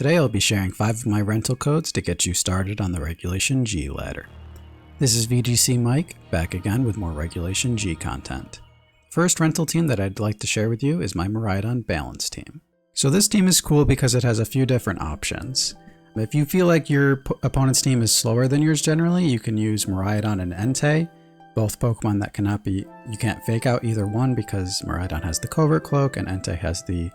Today I'll be sharing 5 of my rental codes to get you started on the Regulation G ladder. This is VGC Mike, back again with more Regulation G content. First rental team that I'd like to share with you is my Maron Balance team. So this team is cool because it has a few different options. If you feel like your opponent's team is slower than yours generally, you can use Miraidon and Entei, both Pokemon that you can't fake out either one because Miraidon has the Covert Cloak and Entei has the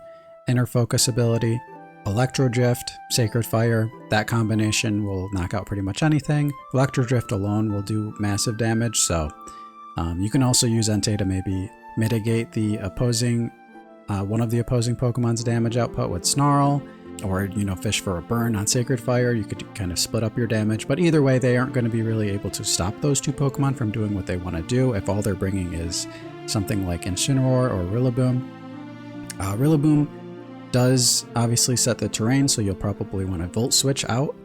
Inner Focus ability. Electro Drift, Sacred Fire, that combination will knock out pretty much anything. Electro Drift alone will do massive damage, so you can also use Entei to maybe mitigate the one of the opposing Pokemon's damage output with Snarl, or fish for a burn on Sacred Fire. You could kind of split up your damage, but either way they aren't going to be really able to stop those two Pokemon from doing what they want to do if all they're bringing is something like Incineroar or Rillaboom. Rillaboom does obviously set the terrain, so you'll probably want to Volt Switch out,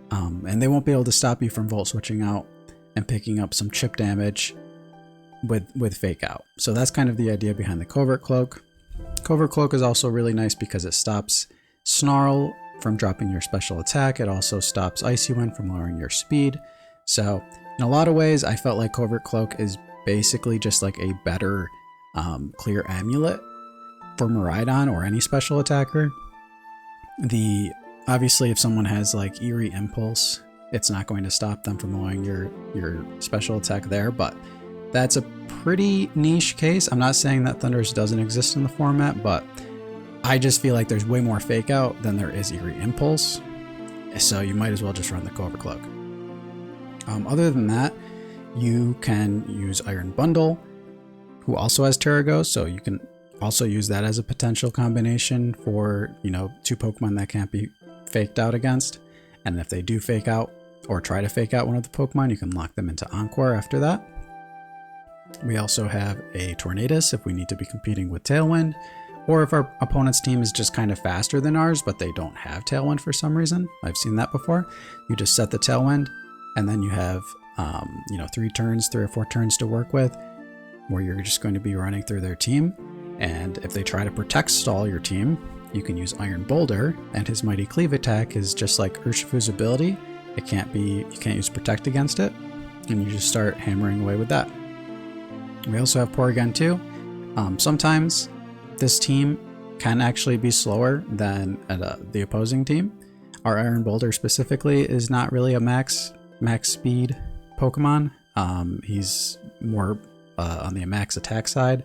and they won't be able to stop you from Volt Switching out and picking up some chip damage with Fake Out. So that's kind of the idea behind the Covert Cloak. Covert Cloak is also really nice because it stops Snarl from dropping your special attack. It also stops Icy Wind from lowering your speed. So in a lot of ways, I felt like Covert Cloak is basically just like a better clear amulet for Miraidon or any special attacker. Obviously if someone has like Eerie Impulse, it's not going to stop them from lowering your special attack there, but that's a pretty niche case. I'm not saying that Thundurus doesn't exist in the format, but I just feel like there's way more Fake Out than there is Eerie Impulse, so you might as well just run the Covert Cloak. Other than that, you can use Iron Bundle, who also has Terraghost, so you can also use that as a potential combination for, two Pokemon that can't be faked out against. And if they do fake out or try to fake out one of the Pokemon, you can lock them into Encore after that. We also have a Tornadus if we need to be competing with Tailwind, or if our opponent's team is just kind of faster than ours, but they don't have Tailwind for some reason. I've seen that before. You just set the Tailwind, and then you have, 3 or 4 turns to work with, where you're just going to be running through their team. And if they try to protect stall your team, you can use Iron Boulder, and his Mighty Cleave attack is just like Urshifu's ability. You can't use Protect against it, and you just start hammering away with that. We also have Porygon 2. Sometimes this team can actually be slower than the opposing team. Our Iron Boulder specifically is not really a max speed Pokemon. He's more on the max attack side,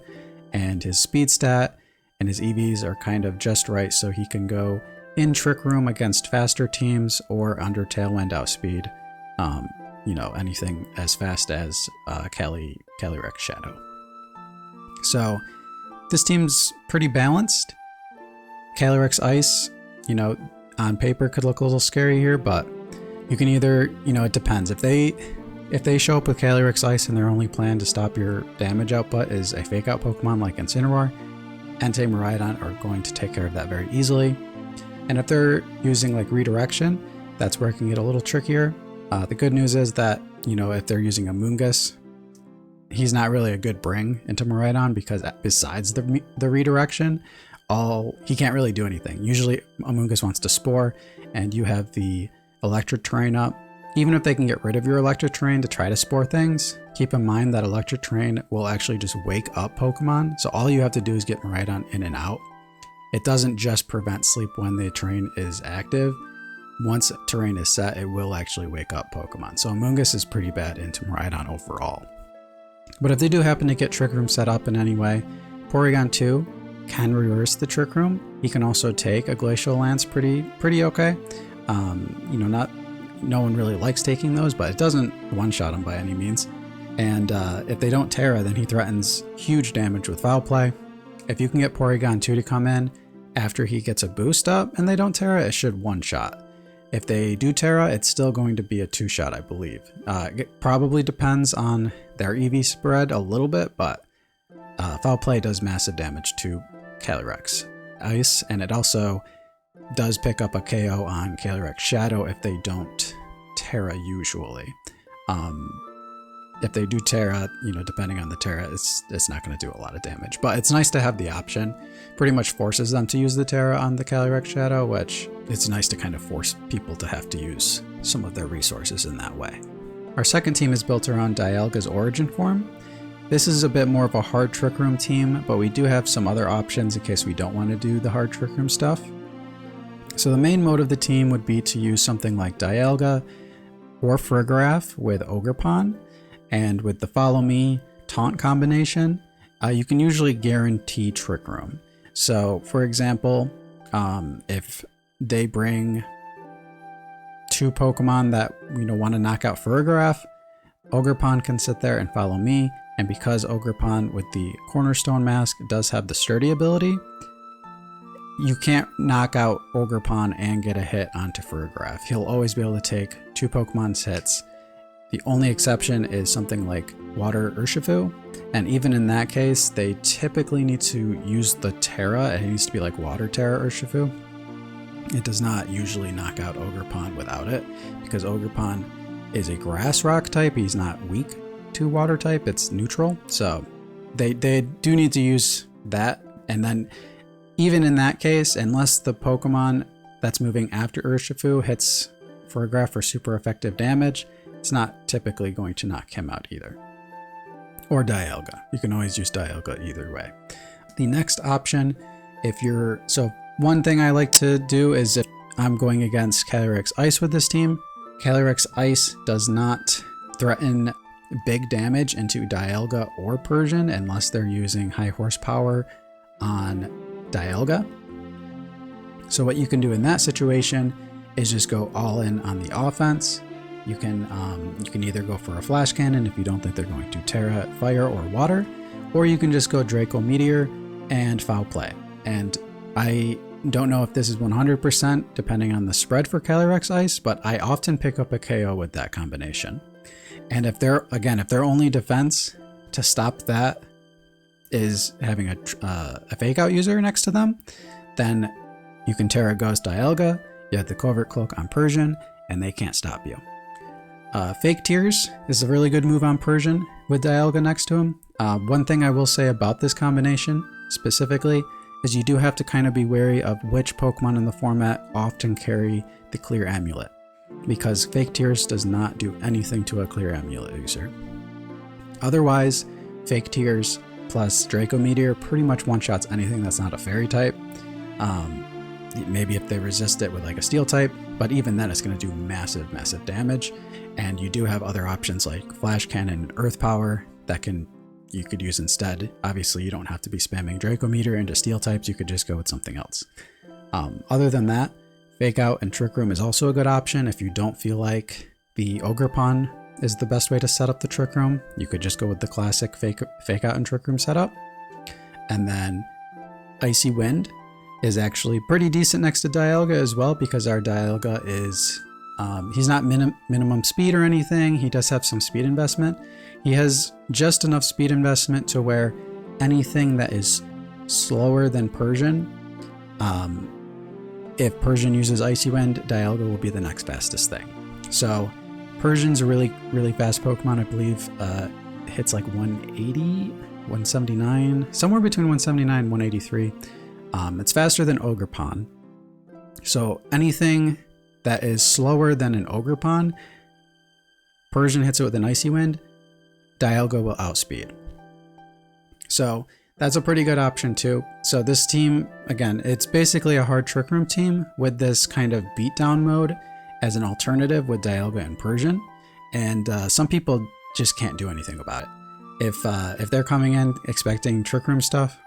and his speed stat and his EVs are kind of just right, so he can go in Trick Room against faster teams or under Tailwind outspeed, anything as fast as Calyrex Shadow. So this team's pretty balanced. Calyrex Ice, on paper could look a little scary here, but you can either, it depends. If they show up with Calyrex Ice and their only plan to stop your damage output is a Fake Out Pokemon like Incineroar, Entei, Miraidon are going to take care of that very easily. And if they're using like Redirection, that's where it can get a little trickier. The good news is that, if they're using Amoonguss, he's not really a good bring into Miraidon because besides the Redirection, he can't really do anything. Usually Amoonguss wants to Spore, and you have the Electric Terrain up. Even if they can get rid of your Electric Terrain to try to Spore things, keep in mind that Electric Terrain will actually just wake up Pokemon, so all you have to do is get Miraidon in and out. It doesn't just prevent sleep when the terrain is active. Once terrain is set, it will actually wake up Pokemon. So Amoonguss is pretty bad into Miraidon overall. But if they do happen to get Trick Room set up in any way, Porygon 2 can reverse the Trick Room. He can also take a Glacial Lance pretty okay. No one really likes taking those, but it doesn't one-shot him by any means. And if they don't Terra, then he threatens huge damage with Foul Play. If you can get Porygon 2 to come in after he gets a boost up and they don't Terra, it should one-shot. If they do Terra, it's still going to be a 2-shot, I believe. It probably depends on their EV spread a little bit, but Foul Play does massive damage to Calyrex Ice, and it also does pick up a KO on Calyrex Shadow if they don't Terra usually. if they do Terra, you know, depending on the Terra, it's not going to do a lot of damage. But it's nice to have the option. Pretty much forces them to use the Terra on the Calyrex Shadow, which it's nice to kind of force people to have to use some of their resources in that way. Our second team is built around Dialga's origin form. This is a bit more of a hard Trick Room team, but we do have some other options in case we don't want to do the hard Trick Room stuff. So the main mode of the team would be to use something like Dialga or Farigiraf with Ogerpon, and with the Follow Me taunt combination, you can usually guarantee Trick Room. So for example, if they bring 2 Pokemon that, you know, want to knock out Farigiraf, Ogerpon can sit there and Follow Me, and because Ogerpon with the Cornerstone Mask does have the Sturdy ability, you can't knock out Ogerpon and get a hit onto Farigiraf. He'll always be able to take 2 Pokemon's hits. The only exception is something like Water Urshifu, and even in that case, they typically need to use the Terra. It needs to be like Water Terra Urshifu. It does not usually knock out Ogerpon without it, because Ogerpon is a Grass Rock type. He's not weak to Water type, it's neutral. So they do need to use that, and then even in that case, unless the Pokemon that's moving after Urshifu hits Farigiraf for super effective damage, it's not typically going to knock him out either. Or Dialga. You can always use Dialga either way. The next option, so one thing I like to do is if I'm going against Calyrex Ice with this team, Calyrex Ice does not threaten big damage into Dialga or Persian unless they're using high horsepower on Dialga. So what you can do in that situation is just go all in on the offense. You can either go for a Flash Cannon if you don't think they're going to Terra, Fire, or Water, or you can just go Draco Meteor and Foul Play. And I don't know if this is 100% depending on the spread for Calyrex Ice, but I often pick up a KO with that combination. And if their only defense to stop that is having a Fake Out user next to them, then you can Terra Ghost Dialga, you have the Covert Cloak on Persian, and they can't stop you. Fake Tears is a really good move on Persian with Dialga next to him. One thing I will say about this combination specifically is you do have to kind of be wary of which Pokemon in the format often carry the Clear Amulet, because Fake Tears does not do anything to a Clear Amulet user. Otherwise, Fake Tears plus Draco Meteor pretty much one-shots anything that's not a Fairy type. Maybe if they resist it with like a Steel type, but even then it's going to do massive, massive damage. And you do have other options like Flash Cannon and Earth Power that you could use instead. Obviously, you don't have to be spamming Draco Meteor into Steel types. You could just go with something else. Other than that, Fake Out and Trick Room is also a good option if you don't feel like the Ogerpon is the best way to set up the Trick Room. You could just go with the classic Fake Out and Trick Room setup. And then Icy Wind is actually pretty decent next to Dialga as well, because our Dialga is, he's not minimum speed or anything. He does have some speed investment. He has just enough speed investment to where anything that is slower than Persian, if Persian uses Icy Wind, Dialga will be the next fastest thing. So Persian's a really, really fast Pokemon. I believe hits like 180, 179, somewhere between 179 and 183. It's faster than Ogerpon. So anything that is slower than an Ogerpon, Persian hits it with an Icy Wind, Dialga will outspeed. So that's a pretty good option too. So this team, again, it's basically a hard Trick Room team with this kind of beatdown mode as an alternative with Dialga and Persian. And some people just can't do anything about it. If they're coming in expecting Trick Room stuff,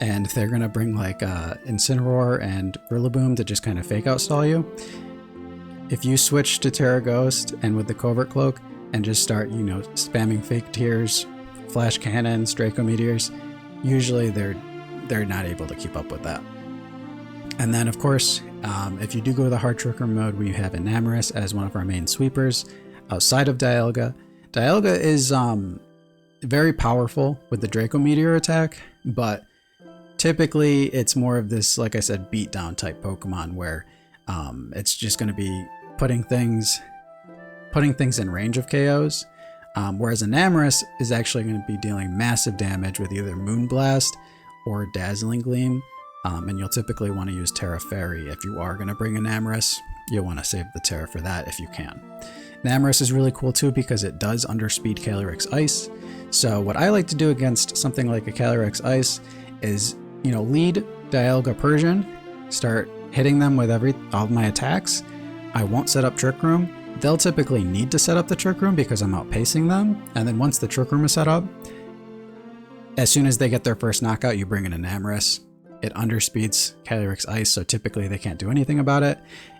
and they're gonna bring like Incineroar and Rillaboom to just kind of Fake Out stall you, if you switch to Terra Ghost and with the Covert Cloak and just start, spamming Fake Tears, Flash Cannons, Draco Meteors, usually they're not able to keep up with that. And then of course, if you do go to the hard Trick Room mode, we have Enamorus as one of our main sweepers outside of Dialga. Dialga is very powerful with the Draco Meteor attack, but typically it's more of this, like I said, beatdown type Pokemon where it's just going to be putting things in range of KOs. Whereas Enamorus is actually going to be dealing massive damage with either Moonblast or Dazzling Gleam, and you'll typically want to use Terra Fairy if you are going to bring Enamorus. You'll want to save the Terra for that if you can. Enamorus is really cool too because it does underspeed Calyrex Ice. So what I like to do against something like a Calyrex Ice is, lead Dialga Persian, start hitting them with all my attacks. I won't set up Trick Room. They'll typically need to set up the Trick Room because I'm outpacing them. And then once the Trick Room is set up, as soon as they get their first knockout, you bring in Enamorus. It underspeeds Calyrex Ice, so typically they can't do anything about it.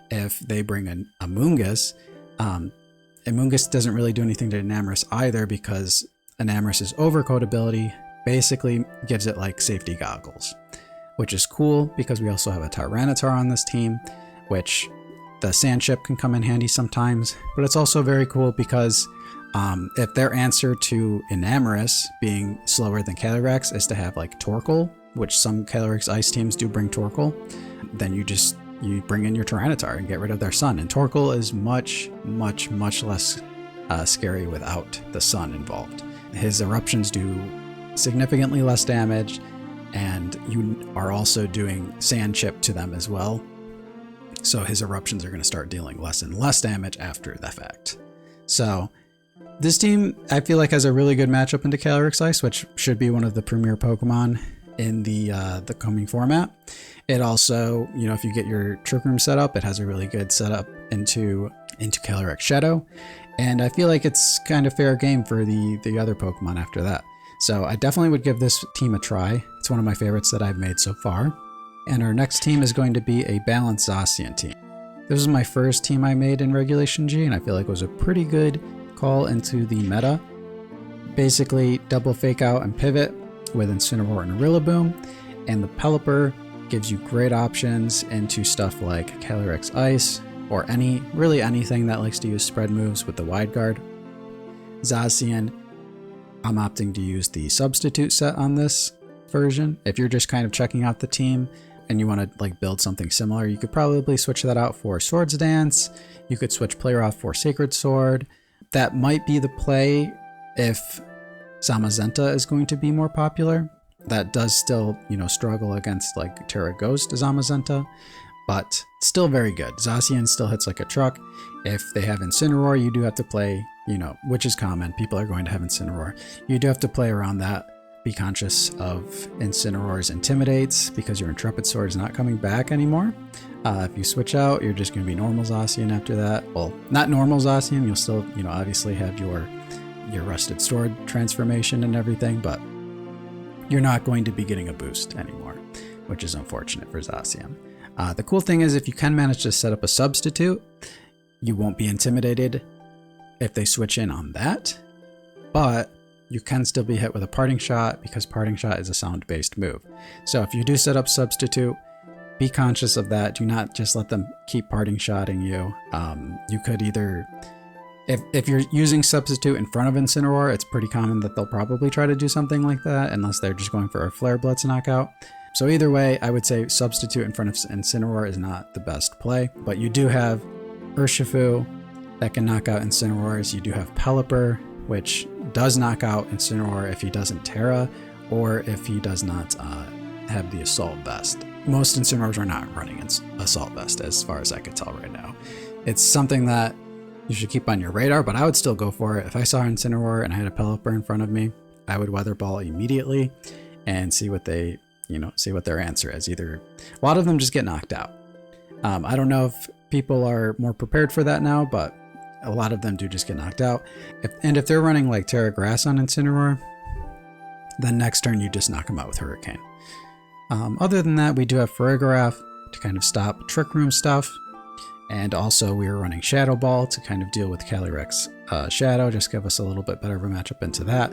If they bring in a Moongus, Moongus doesn't really do anything to Enamorus either because Enamorus's Overcoat ability basically gives it like safety goggles, which is cool because we also have a Tyranitar on this team, which the Sand Chip can come in handy sometimes, but it's also very cool because if their answer to Enamorus being slower than Calyrex is to have like Torkoal, which some Calyrex Ice teams do bring Torkoal, then you bring in your Tyranitar and get rid of their sun. And Torkoal is much, much, much less scary without the sun involved. His eruptions do significantly less damage, and you are also doing Sand Chip to them as well. So his eruptions are going to start dealing less and less damage after the fact. So this team, I feel like, has a really good matchup into Calyrex Ice, which should be one of the premier Pokemon in the coming format. It also, if you get your Trick Room set up, it has a really good setup into Calyrex Shadow. And I feel like it's kind of fair game for the other Pokemon after that. So I definitely would give this team a try. It's one of my favorites that I've made so far. And our next team is going to be a balanced Zacian team. This was my first team I made in Regulation G, and I feel like it was a pretty good call into the meta. Basically, double Fake Out and Pivot with Incineroar and Rillaboom, and the Pelipper gives you great options into stuff like Calyrex Ice, or really anything that likes to use spread moves with the Wide Guard. Zacian, I'm opting to use the Substitute set on this version. If you're just kind of checking out the team and you want to like build something similar, you could probably switch that out for Swords Dance. You could switch player off for Sacred Sword. That might be the play if Zamazenta is going to be more popular. That does still, struggle against like Terra Ghost Zamazenta, but still very good. Zacian still hits like a truck. If they have Incineroar, you do have to play, which is common. People are going to have Incineroar. You do have to play around that. Be conscious of Incineroar's Intimidates because your Intrepid Sword is not coming back anymore. If you switch out, you're just going to be normal Zacian after that. Well, not normal Zacian. You'll still, obviously have your Rusted Sword transformation and everything, but you're not going to be getting a boost anymore, which is unfortunate for Zacian. The cool thing is if you can manage to set up a substitute, you won't be intimidated if they switch in on that, but you can still be hit with a Parting Shot because Parting Shot is a sound-based move. So if you do set up Substitute, be conscious of that. Do not just let them keep Parting Shotting you. You could either, if you're using Substitute in front of Incineroar, it's pretty common that they'll probably try to do something like that unless they're just going for a Flare Blitz knockout. So either way, I would say Substitute in front of Incineroar is not the best play, but you do have Urshifu that can knock out Incineroars. You do have Pelipper, which does knock out Incineroar if he doesn't Terra, or if he does not have the Assault Vest. Most Incineroars are not running Assault Vest, as far as I could tell right now. It's something that you should keep on your radar, but I would still go for it. If I saw Incineroar and I had a Pelipper in front of me, I would Weather Ball immediately and see what they, see what their answer is. Either a lot of them just get knocked out. I don't know if people are more prepared for that now, but a lot of them do just get knocked out. If they're running like Terra Grass on Incineroar, then next turn you just knock them out with Hurricane. Other than that, we do have Farigiraf to kind of stop Trick Room stuff. And also we are running Shadow Ball to kind of deal with Calyrex Shadow, just give us a little bit better of a matchup into that.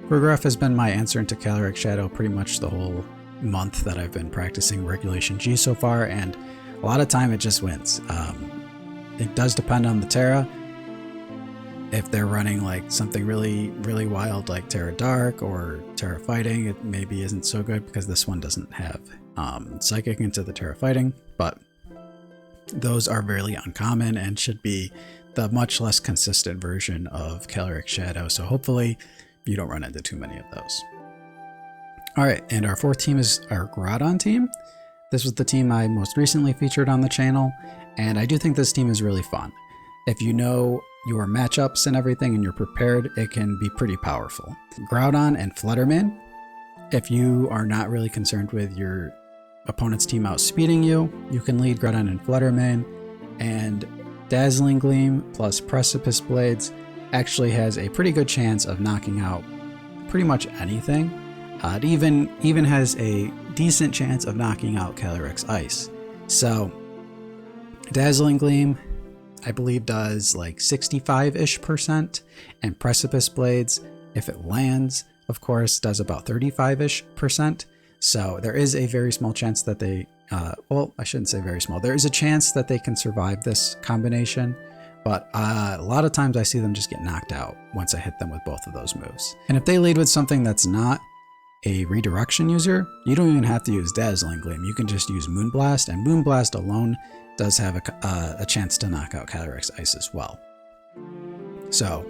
Farigiraf has been my answer into Calyrex Shadow pretty much the whole month that I've been practicing Regulation G so far, and a lot of time it just wins. It does depend on the Terra. If they're running like something really, really wild like Terra Dark or Terra Fighting, it maybe isn't so good because this one doesn't have Psychic into the Terra Fighting, but those are really uncommon and should be the much less consistent version of Calyrex Shadow. So hopefully you don't run into too many of those. All right, and our fourth team is our Groudon team. This was the team I most recently featured on the channel, and I do think this team is really fun. If you know your matchups and everything and you're prepared, it can be pretty powerful. Groudon and Flutterman. If you are not really concerned with your opponent's team outspeeding you, you can lead Groudon and Flutterman, and Dazzling Gleam plus Precipice Blades actually has a pretty good chance of knocking out pretty much anything. It even has a decent chance of knocking out Calyrex Ice. So Dazzling Gleam, I believe, does like 65-ish%, and Precipice Blades, if it lands, of course, does about 35-ish%. So there is a very small chance that they, well, I shouldn't say very small. There is a chance that they can survive this combination, but a lot of times I see them just get knocked out once I hit them with both of those moves. And if they lead with something that's not a redirection user, you don't even have to use Dazzling Gleam. You can just use Moonblast, and Moonblast alone does have a chance to knock out Calyrex Ice as well. So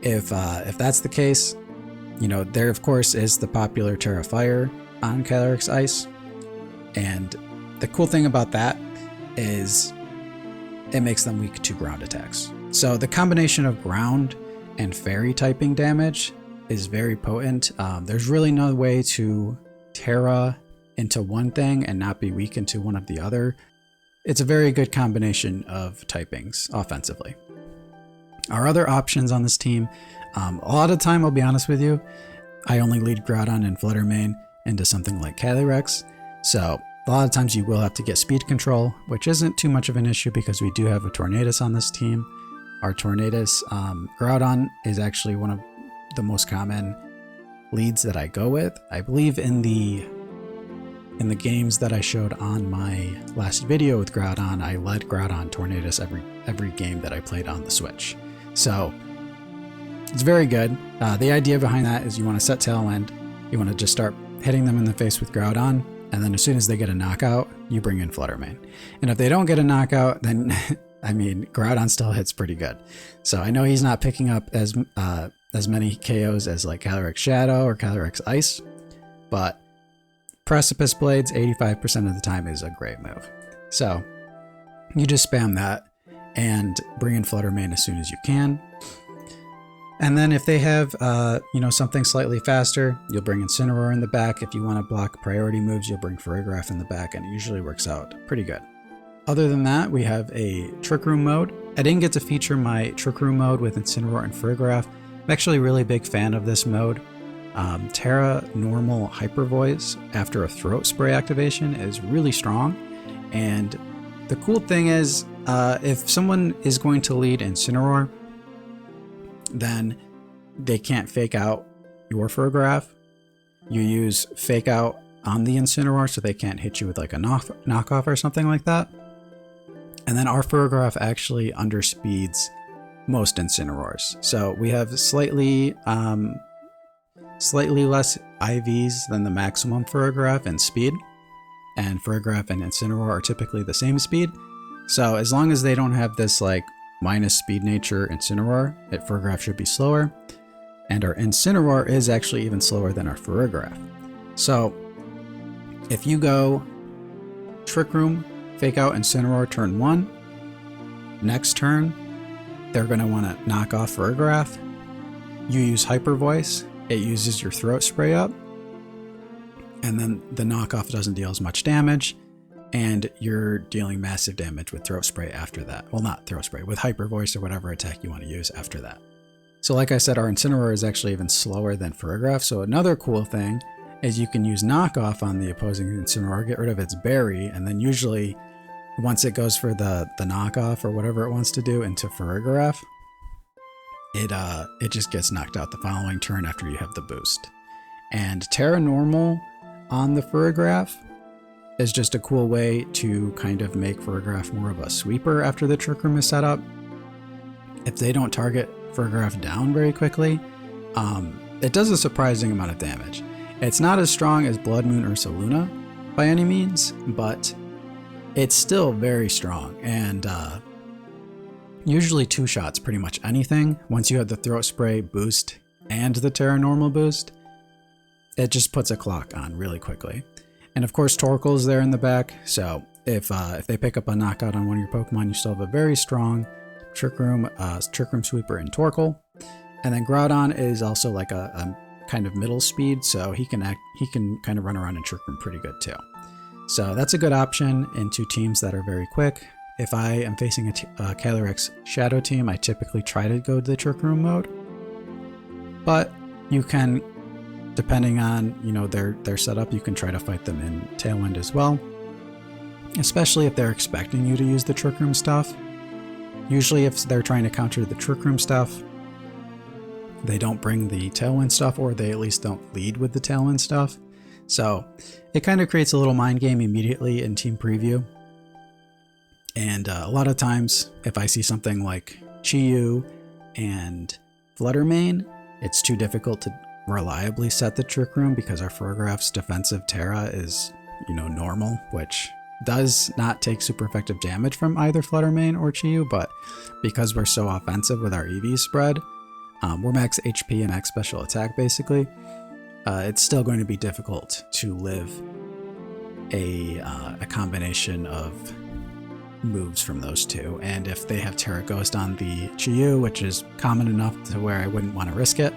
if that's the case, you know, there of course is the popular Terra Fire on Calyrex Ice, and the cool thing about that is it makes them weak to ground attacks. So the combination of ground and fairy typing damage is very potent. There's really no way to Terra into one thing and not be weak into one of the other. It's a very good combination of typings offensively. Our other options on this team, a lot of the time, I'll be honest with you, I only lead Groudon and Fluttermane into something like Calyrex. So a lot of times you will have to get speed control, which isn't too much of an issue because we do have a Tornadus on this team. Our Tornadus, Groudon is actually one of the most common leads that I go with. I believe in the games that I showed on my last video with Groudon, I led Groudon Tornadus every game that I played on the Switch. So it's very good. The idea behind that is you want to set Tailwind, you want to just start hitting them in the face with Groudon, and then as soon as they get a knockout, you bring in Fluttermane. And if they don't get a knockout, then I mean, Groudon still hits pretty good. So I know he's not picking up as many KOs as like Calyrex Shadow or Calyrex Ice, but Precipice Blades 85% of the time is a great move. So you just spam that and bring in Fluttermane as soon as you can. And then if they have, you know, something slightly faster, you'll bring Incineroar in the back. If you want to block priority moves, you'll bring Farigiraf in the back, and it usually works out pretty good. Other than that, we have a Trick Room mode. I didn't get to feature my Trick Room mode with Incineroar and Farigiraf. I'm actually a really big fan of this mode. Terra Normal Hyper Voice after a Throat Spray activation is really strong. And the cool thing is, if someone is going to lead Incineroar, then they can't fake out your Farigiraf. You use Fake Out on the Incineroar so they can't hit you with like a knockoff or something like that. And then our Farigiraf actually underspeeds most Incineroars. So we have slightly less IVs than the maximum Farigiraf in speed. And Farigiraf and Incineroar are typically the same speed. So as long as they don't have this like minus speed nature Incineroar, Farigiraf should be slower. And our Incineroar is actually even slower than our Farigiraf. So if you go Trick Room, Fake Out Incineroar turn 1, next turn they're going to want to knock off Farigiraf. You use Hyper Voice, it uses your Throat Spray up, and then the knockoff doesn't deal as much damage, and you're dealing massive damage with Throat Spray after that. Well, not Throat Spray, with Hyper Voice or whatever attack you want to use after that. So like I said, our Incineroar is actually even slower than Farigiraf. So another cool thing is you can use knockoff on the opposing Incineroar, get rid of its berry, and then usually once it goes for the knockoff or whatever it wants to do into Farigiraf, it just gets knocked out the following turn after you have the boost. And Terra Normal on the Farigiraf is just a cool way to kind of make Farigiraf more of a sweeper after the Trick Room is set up. If they don't target Farigiraf down very quickly, it does a surprising amount of damage. It's not as strong as Blood Moon or Ursaluna by any means, but it's still very strong. And usually 2 shots pretty much anything. Once you have the throat spray boost and the Terra normal boost, it just puts a clock on really quickly. And of course Torkoal's there in the back, so if they pick up a knockout on one of your Pokemon, you still have a very strong Trick Room Sweeper in Torkoal. And then Groudon is also like a kind of middle speed, so he can kind of run around in Trick Room pretty good too. So that's a good option into teams that are very quick. If I am facing a Calyrex Shadow team, I typically try to go to the Trick Room mode. But you can, depending on their setup, you can try to fight them in Tailwind as well. Especially if they're expecting you to use the Trick Room stuff. Usually if they're trying to counter the Trick Room stuff, they don't bring the Tailwind stuff, or they at least don't lead with the Tailwind stuff. So it kind of creates a little mind game immediately in team preview. And a lot of times, if I see something like Chi-Yu and Fluttermane, it's too difficult to reliably set the Trick Room because our Farragraph's defensive Terra is, normal, which does not take super effective damage from either Fluttermane or Chi-Yu, but because we're so offensive with our EV spread, we're max HP and max special attack basically, it's still going to be difficult to live a combination of moves from those two. And if they have Terra Ghost on the Chi-Yu, which is common enough to where I wouldn't want to risk it,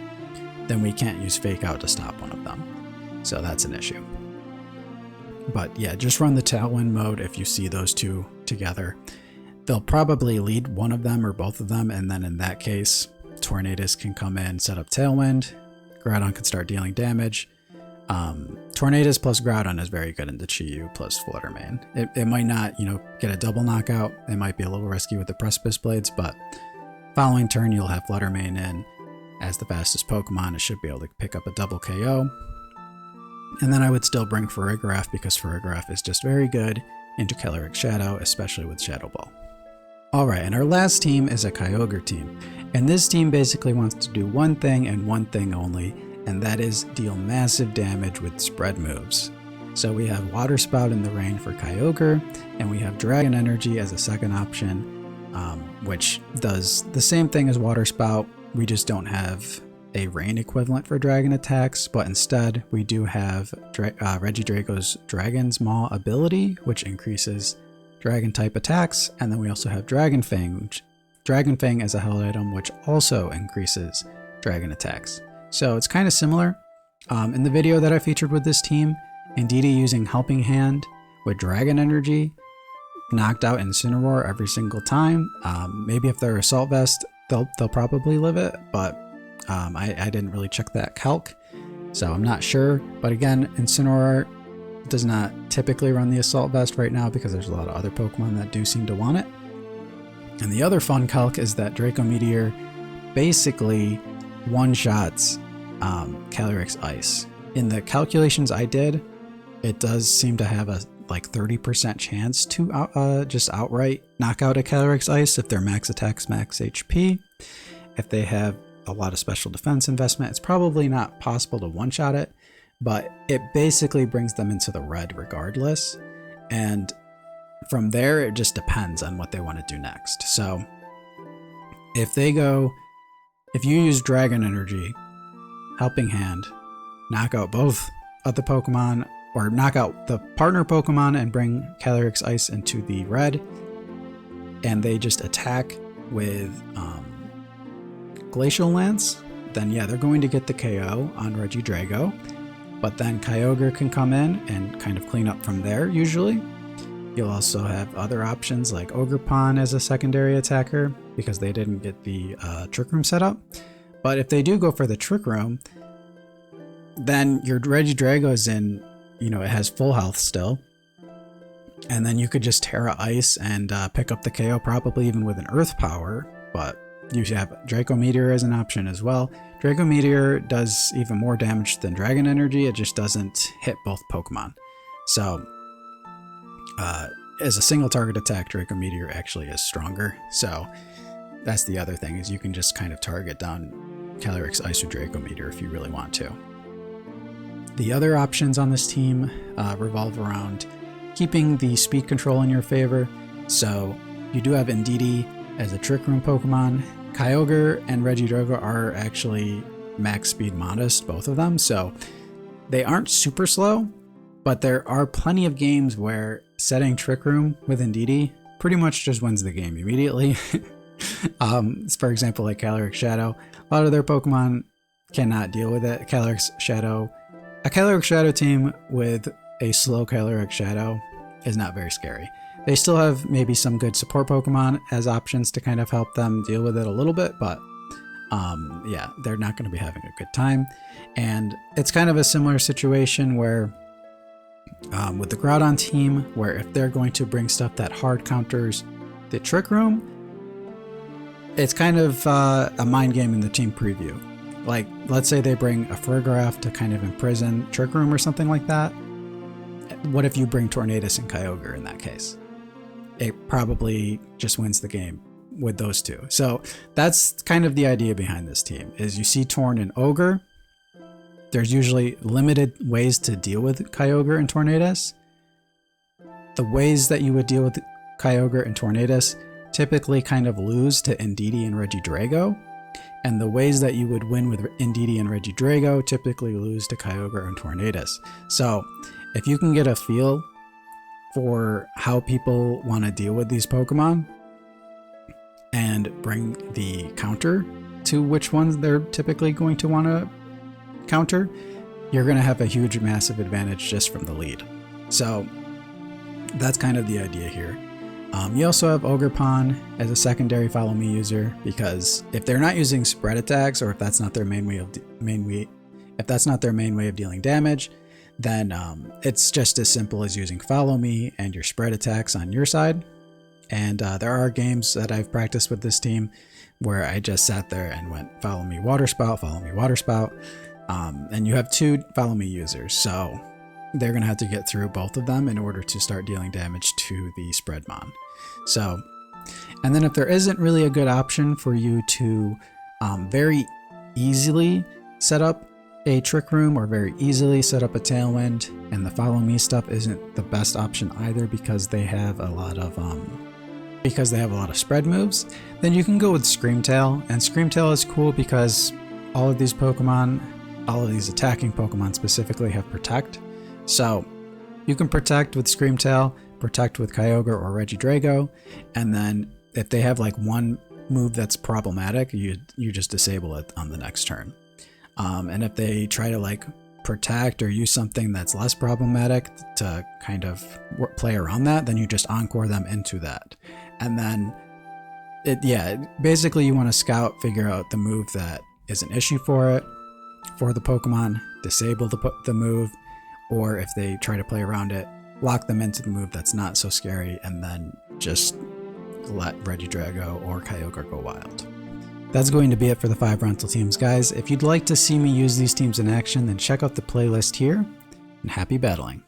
then we can't use Fake Out to stop one of them. So that's an issue. But yeah, just run the Tailwind mode if you see those two together. They'll probably lead one of them or both of them, and then in that case, Tornadus can come in, set up Tailwind, Groudon can start dealing damage. Tornadus plus Groudon is very good into Chi-Yu plus Fluttermane. It might not, get a double knockout. It might be a little risky with the Precipice Blades, but following turn you'll have Fluttermane in as the fastest Pokemon. It should be able to pick up a double KO. And then I would still bring Farragraph because Farragraph is just very good into Calyrex Shadow, especially with Shadow Ball. Alright, and our last team is a Kyogre team. And this team basically wants to do one thing and one thing only, and that is deal massive damage with spread moves. So we have Water Spout in the rain for Kyogre, and we have Dragon Energy as a second option, which does the same thing as Water Spout. We just don't have a rain equivalent for dragon attacks, but instead we do have Regidrago's Dragon's Maw ability, which increases dragon type attacks, and then we also have Dragon Fang as a held item, which also increases dragon attacks. So it's kind of similar. In the video that I featured with this team, Indeedee using Helping Hand with Dragon Energy knocked out Incineroar every single time. Maybe if they're Assault Vest, they'll probably live it, but I didn't really check that calc, so I'm not sure. But again, Incineroar does not typically run the Assault Vest right now because there's a lot of other Pokemon that do seem to want it. And the other fun calc is that Draco Meteor basically one-shots Calyrex Ice. In the calculations I did, it does seem to have a like 30% chance to just outright knock out a Calyrex Ice if their max attacks max HP. If they have a lot of special defense investment, it's probably not possible to one-shot it, but it basically brings them into the red regardless. And from there, it just depends on what they want to do next. So if you use Dragon Energy, Helping Hand, knock out both of the Pokemon, or knock out the partner Pokemon and bring Calyrex Ice into the red, and they just attack with Glacial Lance, then yeah, they're going to get the KO on Regidrago, but then Kyogre can come in and kind of clean up from there usually. You'll also have other options like Ogerpon as a secondary attacker because they didn't get the Trick Room set up. But if they do go for the Trick Room, then your Regidrago is in, it has full health still. And then you could just Terra Ice and pick up the KO, probably even with an Earth Power. But you should have Draco Meteor as an option as well. Draco Meteor does even more damage than Dragon Energy, it just doesn't hit both Pokemon. So as a single target attack, Draco Meteor actually is stronger. So that's the other thing, is you can just kind of target down Calyrex Ice or Draco Meteor if you really want to. The other options on this team revolve around keeping the speed control in your favor. So you do have Indeedee as a Trick Room Pokemon. Kyogre and Regidrago are actually max speed modest, both of them, so they aren't super slow, but there are plenty of games where setting Trick Room with Indeedee pretty much just wins the game immediately. For example, like Calyrex Shadow, a lot of their Pokemon cannot deal with it. A Calyrex Shadow team with a slow Calyrex Shadow is not very scary. They still have maybe some good support Pokemon as options to kind of help them deal with it a little bit, but yeah, they're not going to be having a good time. And it's kind of a similar situation where with the Groudon team, where if they're going to bring stuff that hard counters the Trick Room, it's kind of a mind game in the team preview. Like, let's say they bring a Farigiraf to kind of imprison Trick Room or something like that. What if you bring Tornadus and Kyogre in that case? It probably just wins the game with those two. So that's kind of the idea behind this team, is you see Torn and Ogre. There's usually limited ways to deal with Kyogre and Tornadus. The ways that you would deal with Kyogre and Tornadus typically kind of lose to Indeedee and Regidrago. And the ways that you would win with Indeedee and Regidrago typically lose to Kyogre and Tornadus. So if you can get a feel for how people want to deal with these Pokemon and bring the counter to which ones they're typically going to want to counter, you're going to have a huge, massive advantage just from the lead. So that's kind of the idea here. You also have Ogerpon as a secondary Follow Me user, because if they're not using spread attacks, or if that's not their main way of dealing damage, then it's just as simple as using Follow Me and your spread attacks on your side. And there are games that I've practiced with this team where I just sat there and went Follow Me Water Spout, Follow Me Water Spout. And you have two Follow Me users, so they're going to have to get through both of them in order to start dealing damage to the Spreadmon. So, and then if there isn't really a good option for you to very easily set up a Trick Room or very easily set up a Tailwind, and the Follow Me stuff isn't the best option either because they have a lot of spread moves, then you can go with Screamtail. And Screamtail is cool because all of these Pokemon, all of these attacking Pokemon specifically, have Protect. So you can Protect with Screamtail, Protect with Kyogre or Regidrago, and then if they have like one move that's problematic, you just disable it on the next turn. And if they try to like Protect or use something that's less problematic to kind of play around that, then you just Encore them into that. And then basically you want to scout, figure out the move that is an issue for the Pokemon, disable the move, or if they try to play around it, lock them into the move that's not so scary, and then just let Regidrago or Kyogre go wild. That's going to be it for the 5 rental teams, guys. If you'd like to see me use these teams in action, then check out the playlist here, and happy battling.